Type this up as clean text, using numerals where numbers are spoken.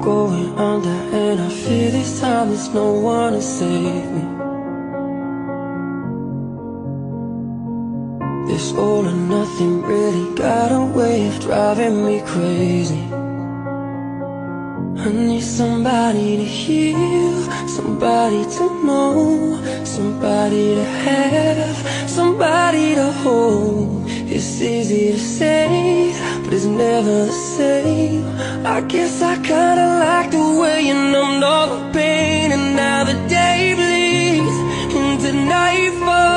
going under, and I fear this time there's no one to save me. This all or nothing really got a way of driving me crazy. I need somebody to heal, somebody to know, somebody to have, somebody to hold. It's easy to say, but it's never the same. I guess I kinda like the way you numbed all the pain, and now the day bleeds into nightfall.